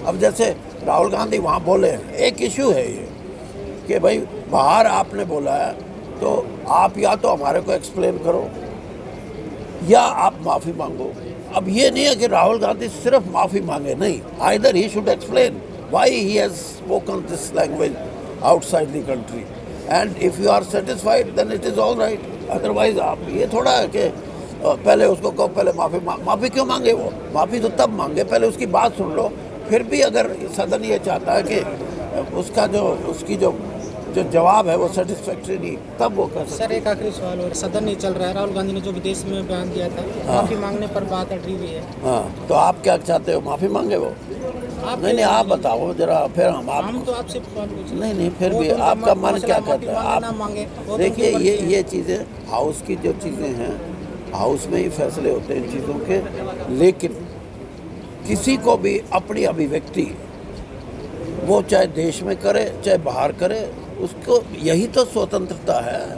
अब जैसे राहुल गांधी वहाँ बोले, एक इशू है ये कि भाई बाहर आपने बोला है तो आप या तो हमारे को एक्सप्लेन करो या आप माफ़ी मांगो। अब ये नहीं है कि राहुल गांधी सिर्फ माफ़ी मांगे, नहीं, either he should explain why he has spoken this language outside the country, and if you are satisfied then it is all right. Otherwise आप ये थोड़ा है कि पहले उसको कहो, पहले माफ़ी क्यों मांगे? वो माफ़ी तो तब मांगे, पहले उसकी बात सुन लो। फिर भी अगर सदन ये चाहता है कि उसकी जो जवाब है वो सेटिस्फैक्ट्री नहीं, तब वो कर सकते। सर एक आखिरी सवाल और सदन नहीं चल रहा है, राहुल गांधी ने जो विदेश में बयान दिया था, माफी मांगने पर बात अटकी हुई है। हाँ, तो आप क्या चाहते हो, माफ़ी मांगे वो? नहीं, आप बताओ जरा, फिर हम तो आपसे पूछ। नहीं, फिर भी आपका मन क्या कहता है? आप देखिए, ये चीज़ें हाउस की जो चीज़ें हैं, हाउस में ही फैसले होते हैं इन चीज़ों के, लेकिन किसी को भी अपनी अभिव्यक्ति वो चाहे देश में करे चाहे बाहर करे, उसको यही तो स्वतंत्रता है।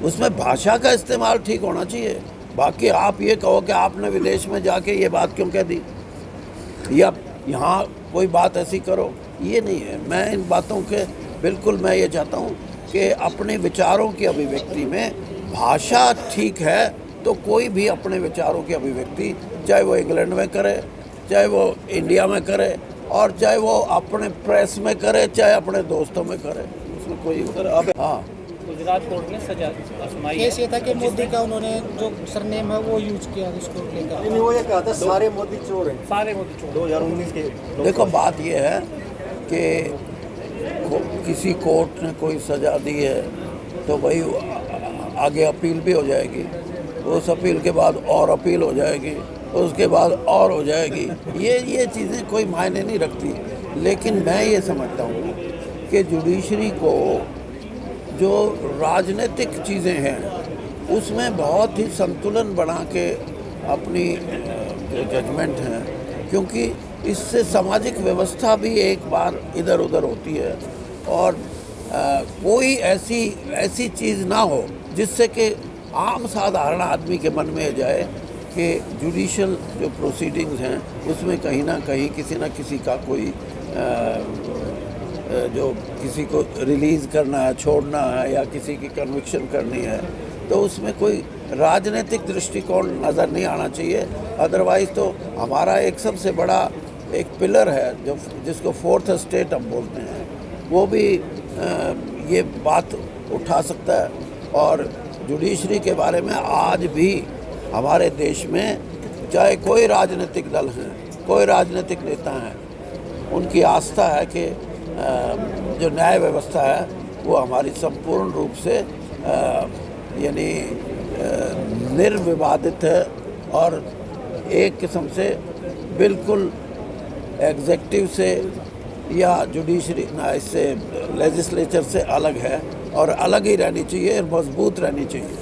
उसमें भाषा का इस्तेमाल ठीक होना चाहिए। बाकी आप ये कहो कि आपने विदेश में जाके ये बात क्यों कह दी या यहाँ कोई बात ऐसी करो, ये नहीं है। मैं इन बातों के बिल्कुल, मैं ये चाहता हूँ कि अपने विचारों की अभिव्यक्ति में भाषा ठीक है तो कोई भी अपने विचारों की अभिव्यक्ति, चाहे वो इंग्लैंड में करे, चाहे वो इंडिया में करे, और चाहे वो अपने प्रेस में करे, चाहे अपने दोस्तों में करे, उसमें कोई हाँ। गुजरात कोर्ट ने सजा सुनाई। केस ये था कि मोदी का उन्होंने जो सरनेम है वो यूज किया उसको लेकर। वो ये कहा था सारे मोदी चोर हैं, सारे मोदी चोर 2019 के। देखो, बात ये है कि किसी कोर्ट ने कोई सज़ा दी है तो भाई आगे अपील भी हो जाएगी, उस अपील के बाद और अपील हो जाएगी, उसके बाद और हो जाएगी। ये चीज़ें कोई मायने नहीं रखती। लेकिन मैं ये समझता हूँ कि जुडिशरी को जो राजनीतिक चीज़ें हैं उसमें बहुत ही संतुलन बना के अपनी जो जजमेंट हैं, क्योंकि इससे सामाजिक व्यवस्था भी एक बार इधर उधर होती है, और कोई ऐसी चीज़ ना हो जिससे कि आम साधारण आदमी के मन में जाए कि जुडिशल जो प्रोसीडिंग्स हैं उसमें कहीं ना कहीं किसी न किसी का कोई जो किसी को रिलीज़ करना है, छोड़ना है, या किसी की कन्विक्शन करनी है, तो उसमें कोई राजनीतिक दृष्टिकोण नज़र नहीं आना चाहिए। अदरवाइज़ तो हमारा एक सबसे बड़ा एक पिलर है जो जिसको फोर्थ एस्टेट हम बोलते हैं, वो भी ये बात उठा सकता है। और जुडिशरी के बारे में आज भी हमारे देश में चाहे कोई राजनीतिक दल हैं, कोई राजनीतिक नेता हैं, उनकी आस्था है कि जो न्याय व्यवस्था है वो हमारी संपूर्ण रूप से यानी निर्विवादित है, और एक किस्म से बिल्कुल एग्जेक्टिव से या जुडिशरी ना इससे लेजिस्लेचर से अलग है, और अलग ही रहनी चाहिए और मजबूत रहनी चाहिए।